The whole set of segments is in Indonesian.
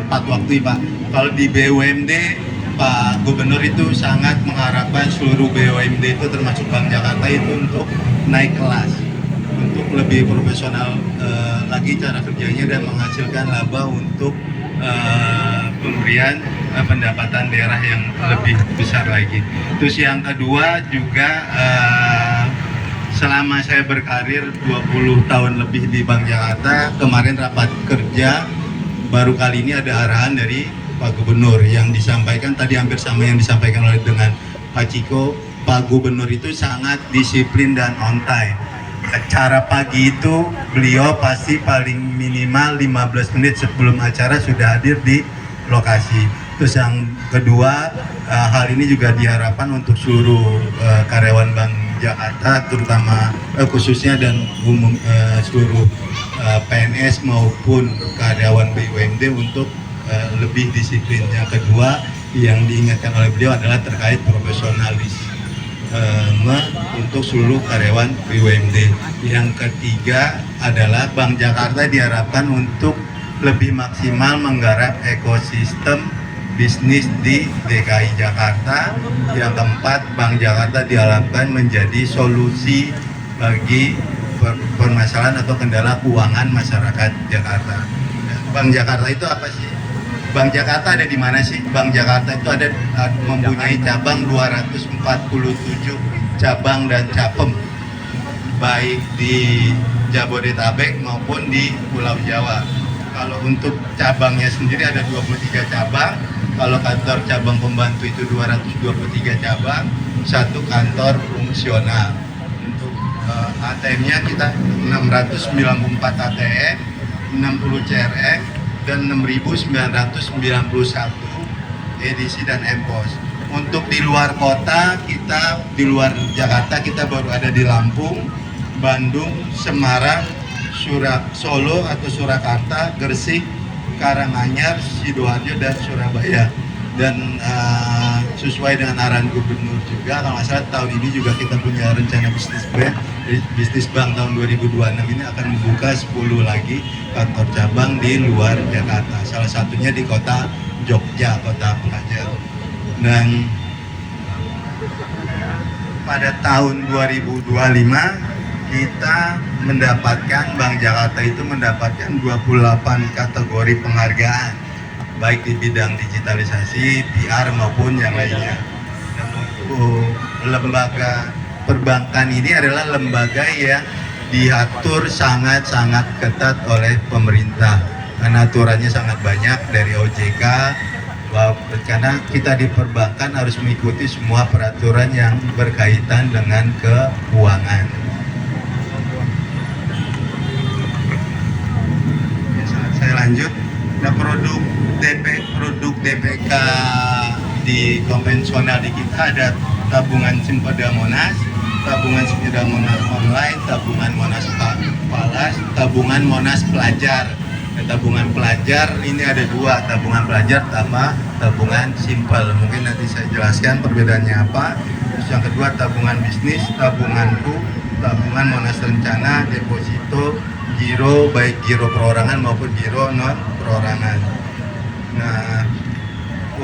tepat waktu Pak. Kalau di BUMD, Pak Gubernur itu sangat mengharapkan seluruh BUMD itu termasuk Bank Jakarta itu untuk naik kelas, untuk lebih profesional lagi cara kerjanya dan menghasilkan laba untuk pemberian pendapatan daerah yang lebih besar lagi. Terus yang kedua juga selama saya berkarir 20 tahun lebih di Bank Jakarta, kemarin rapat kerja baru kali ini ada arahan dari Pak Gubernur yang disampaikan tadi hampir sama yang disampaikan oleh dengan Pak Ciko. Pak Gubernur itu sangat disiplin dan on time. Acara pagi itu beliau pasti paling minimal 15 menit sebelum acara sudah hadir di lokasi. Terus yang kedua, hal ini juga diharapkan untuk seluruh karyawan Bank Jakarta, terutama khususnya dan umum seluruh PNS maupun karyawan BUMD untuk lebih disiplin. Yang kedua yang diingatkan oleh beliau adalah terkait profesionalisme untuk seluruh karyawan BUMD. Yang ketiga adalah Bank Jakarta diharapkan untuk lebih maksimal menggarap ekosistem bisnis di DKI Jakarta. Yang keempat, Bank Jakarta diharapkan menjadi solusi bagi permasalahan atau kendala keuangan masyarakat Jakarta. Bank Jakarta itu apa sih? Bank Jakarta ada di mana sih? Bank Jakarta itu ada mempunyai cabang 247 cabang dan capem, baik di Jabodetabek maupun di Pulau Jawa. Kalau untuk cabangnya sendiri ada 23 cabang. Kalau kantor cabang pembantu itu 223 cabang, satu kantor fungsional. Untuk ATM-nya kita 694 ATM, 60 CRM, dan 6.991 edisi dan empos. Untuk di luar kota, kita di luar Jakarta kita baru ada di Lampung, Bandung, Semarang, Solo atau Surakarta, Gresik, Karanganyar, Sidoarjo, dan Surabaya. Dan sesuai dengan arahan gubernur juga, kalau nggak salah tahun ini juga kita punya rencana bisnis bank tahun 2026 ini akan membuka 10 lagi kantor cabang di luar Jakarta. Salah satunya di kota Jogja, kota pengajar. Dan pada tahun 2025 kita mendapatkan, Bank Jakarta itu mendapatkan 28 kategori penghargaan, baik di bidang digitalisasi, PR maupun yang lainnya. Dan untuk lembaga perbankan ini adalah lembaga yang diatur sangat-sangat ketat oleh pemerintah, karena aturannya sangat banyak dari OJK, karena kita di perbankan harus mengikuti semua peraturan yang berkaitan dengan keuangan. Saya lanjut. Nah, produk DPK di konvensional di kita ada tabungan Simpeda Monas, tabungan Simpeda Monas online, tabungan Monas Falas, tabungan Monas Pelajar. Nah, tabungan pelajar ini ada dua, tabungan pelajar sama tabungan simpel. Mungkin nanti saya jelaskan perbedaannya apa. Terus yang kedua tabungan bisnis, tabunganku, tabungan Monas Rencana, deposito, giro, baik giro perorangan maupun giro non perorangan. Nah,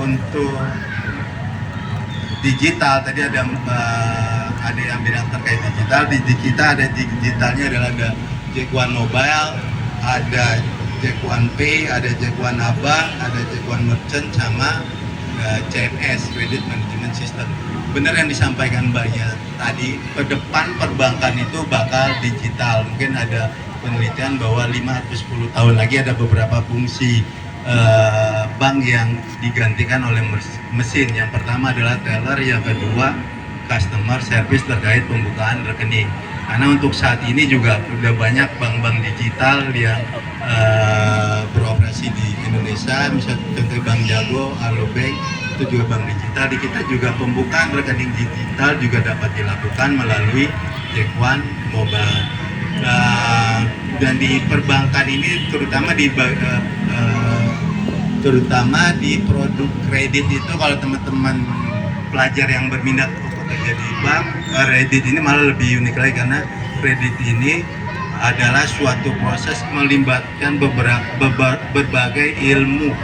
untuk digital tadi ada yang bilang terkait digital. Di kita ada digitalnya adalah ada Jack One Mobile, ada Jack One Pay, ada Jack One Abang, ada Jack One Merchant, sama CMS Credit Management System. Benar yang disampaikan Mbak ya tadi, ke depan perbankan itu bakal digital. Mungkin ada penelitian bahwa 5-10 tahun lagi ada beberapa fungsi bank yang digantikan oleh mesin. Yang pertama adalah teller, yang kedua customer service terkait pembukaan rekening. Karena untuk saat ini juga sudah banyak bank-bank digital yang beroperasi di Indonesia, misalnya contoh Bank Jago, Alobank, itu juga bank digital. Di kita juga pembukaan rekening digital juga dapat dilakukan melalui Jack One Mobile. Dan di perbankan ini terutama di produk kredit itu, kalau teman-teman pelajar yang berminat untuk bekerja di bank, kredit ini malah lebih unik lagi, karena kredit ini adalah suatu proses melibatkan berbagai ilmu